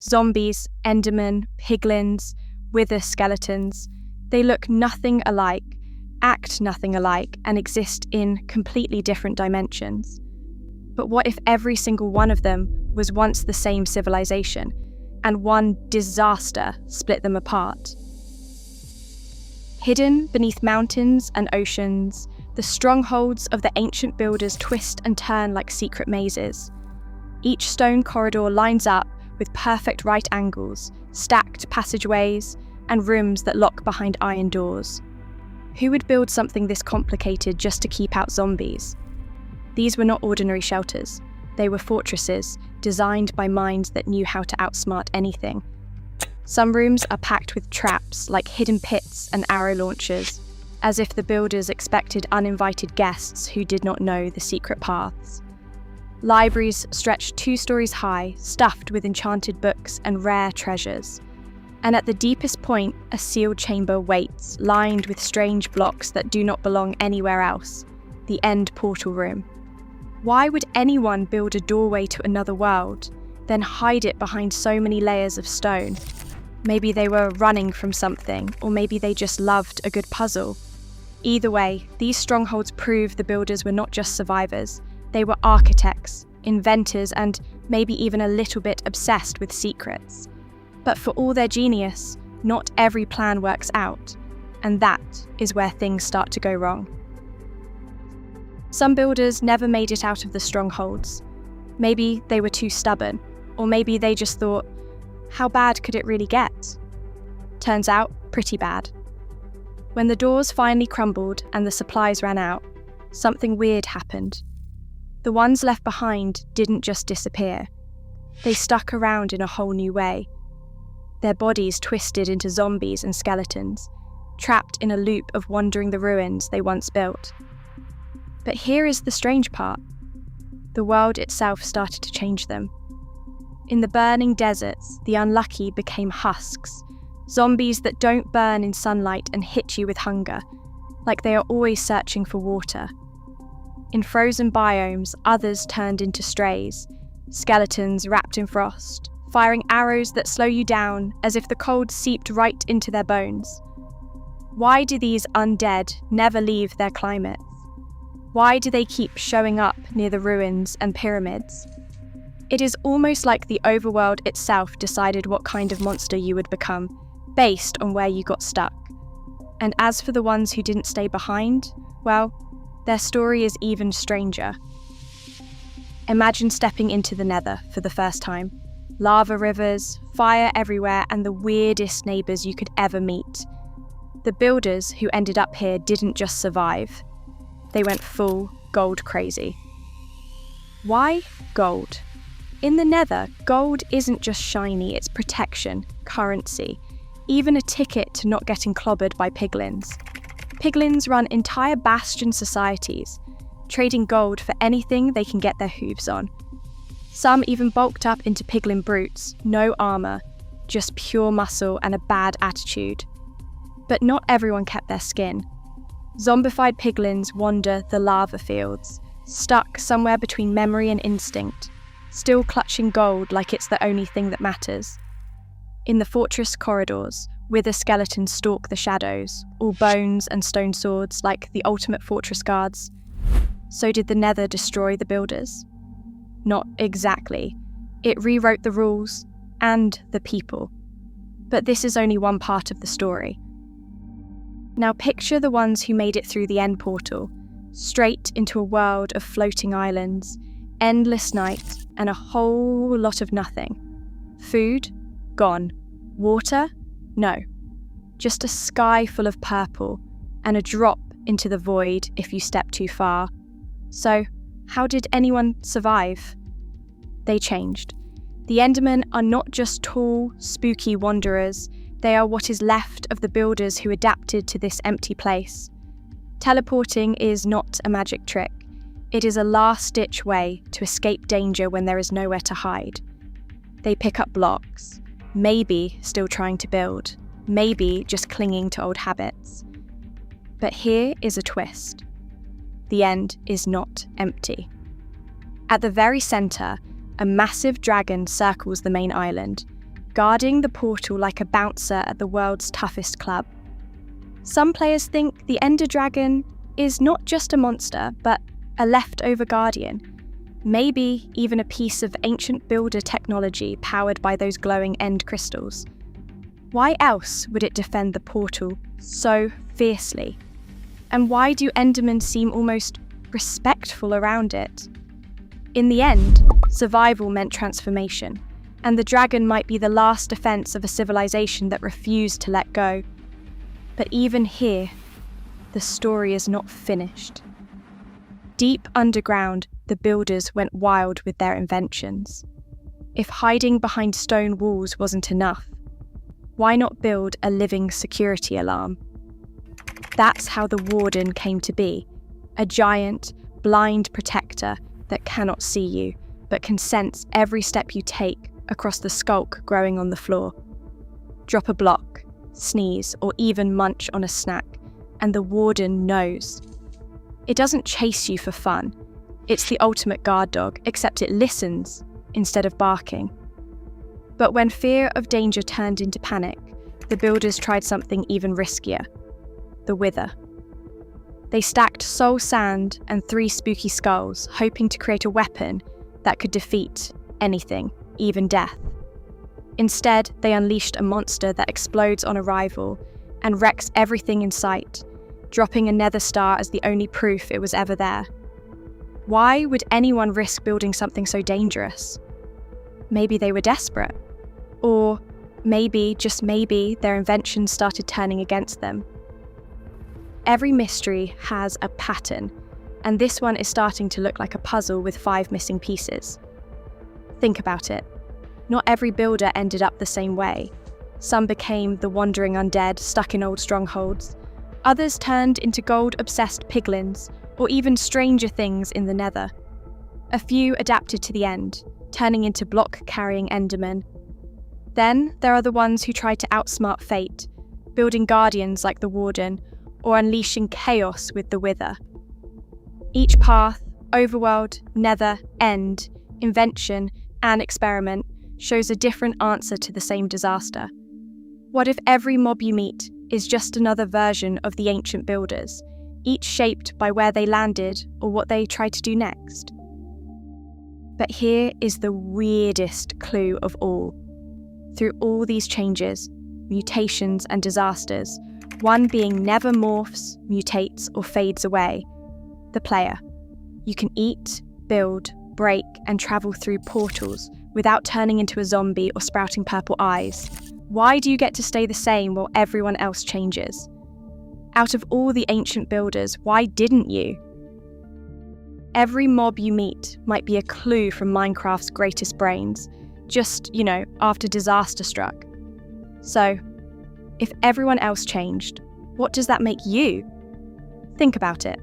Zombies, Endermen, piglins, wither skeletons. They look nothing alike, act nothing alike, and exist in completely different dimensions. But what if every single one of them was once the same civilization, and one disaster split them apart? Hidden beneath mountains and oceans, the strongholds of the ancient builders twist and turn like secret mazes. Each stone corridor lines up with perfect right angles, stacked passageways, and rooms that lock behind iron doors. Who would build something this complicated just to keep out zombies? These were not ordinary shelters. They were fortresses designed by minds that knew how to outsmart anything. Some rooms are packed with traps like hidden pits and arrow launchers, as if the builders expected uninvited guests who did not know the secret paths. Libraries stretched 2 stories high, stuffed with enchanted books and rare treasures. And at the deepest point, a sealed chamber waits, lined with strange blocks that do not belong anywhere else, the end portal room. Why would anyone build a doorway to another world, then hide it behind so many layers of stone? Maybe they were running from something, or maybe they just loved a good puzzle. Either way, these strongholds prove the builders were not just survivors. They were architects, inventors, and maybe even a little bit obsessed with secrets. But for all their genius, not every plan works out, and that is where things start to go wrong. Some builders never made it out of the strongholds. Maybe they were too stubborn, or maybe they just thought, how bad could it really get? Turns out, pretty bad. When the doors finally crumbled and the supplies ran out, something weird happened. The ones left behind didn't just disappear. They stuck around in a whole new way. Their bodies twisted into zombies and skeletons, trapped in a loop of wandering the ruins they once built. But here is the strange part. The world itself started to change them. In the burning deserts, the unlucky became husks, zombies that don't burn in sunlight and hit you with hunger, like they are always searching for water. In frozen biomes, others turned into strays, skeletons wrapped in frost, firing arrows that slow you down as if the cold seeped right into their bones. Why do these undead never leave their climates? Why do they keep showing up near the ruins and pyramids? It is almost like the overworld itself decided what kind of monster you would become, based on where you got stuck. And as for the ones who didn't stay behind, well, their story is even stranger. Imagine stepping into the Nether for the first time. Lava rivers, fire everywhere, and the weirdest neighbours you could ever meet. The builders who ended up here didn't just survive. They went full gold crazy. Why gold? In the Nether, gold isn't just shiny, it's protection, currency, even a ticket to not getting clobbered by piglins. Piglins run entire bastion societies, trading gold for anything they can get their hooves on. Some even bulked up into piglin brutes, no armour, just pure muscle and a bad attitude. But not everyone kept their skin. Zombified piglins wander the lava fields, stuck somewhere between memory and instinct, still clutching gold like it's the only thing that matters. In the fortress corridors, wither skeletons stalk the shadows, all bones and stone swords like the ultimate fortress guards. So did the Nether destroy the builders? Not exactly. It rewrote the rules and the people. But this is only one part of the story. Now picture the ones who made it through the end portal, straight into a world of floating islands, endless night, and a whole lot of nothing. Food? Gone. Water? No. Just a sky full of purple, and a drop into the void if you step too far. So, how did anyone survive? They changed. The Endermen are not just tall, spooky wanderers, they are what is left of the builders who adapted to this empty place. Teleporting is not a magic trick. It is a last-ditch way to escape danger when there is nowhere to hide. They pick up blocks, maybe still trying to build, maybe just clinging to old habits. But here is a twist. The end is not empty. At the very centre, a massive dragon circles the main island, guarding the portal like a bouncer at the world's toughest club. Some players think the Ender Dragon is not just a monster, but a leftover guardian, maybe even a piece of ancient builder technology powered by those glowing end crystals. Why else would it defend the portal so fiercely? And why do Endermen seem almost respectful around it? In the end, survival meant transformation, and the dragon might be the last defense of a civilization that refused to let go. But even here, the story is not finished. Deep underground, the builders went wild with their inventions. If hiding behind stone walls wasn't enough, why not build a living security alarm? That's how the Warden came to be, a giant, blind protector that cannot see you, but can sense every step you take across the skulk growing on the floor. Drop a block, sneeze, or even munch on a snack, and the Warden knows. It doesn't chase you for fun. It's the ultimate guard dog, except it listens instead of barking. But when fear of danger turned into panic, the builders tried something even riskier: the Wither. They stacked soul sand and 3 spooky skulls, hoping to create a weapon that could defeat anything, even death. Instead, they unleashed a monster that explodes on arrival and wrecks everything in sight, dropping a Nether star as the only proof it was ever there. Why would anyone risk building something so dangerous? Maybe they were desperate. Or maybe, just maybe, their inventions started turning against them. Every mystery has a pattern, and this one is starting to look like a puzzle with 5 missing pieces. Think about it. Not every builder ended up the same way. Some became the wandering undead stuck in old strongholds. Others turned into gold-obsessed piglins, or even stranger things in the Nether. A few adapted to the end, turning into block-carrying Endermen. Then there are the ones who tried to outsmart fate, building guardians like the Warden, or unleashing chaos with the Wither. Each path, overworld, Nether, end, invention, and experiment shows a different answer to the same disaster. What if every mob you meet is just another version of the ancient builders, each shaped by where they landed or what they tried to do next? But here is the weirdest clue of all. Through all these changes, mutations and disasters, one being never morphs, mutates, or fades away: the player. You can eat, build, break, and travel through portals without turning into a zombie or sprouting purple eyes. Why do you get to stay the same while everyone else changes? Out of all the ancient builders, why didn't you? Every mob you meet might be a clue from Minecraft's greatest brains, just, after disaster struck. So, if everyone else changed, what does that make you? Think about it.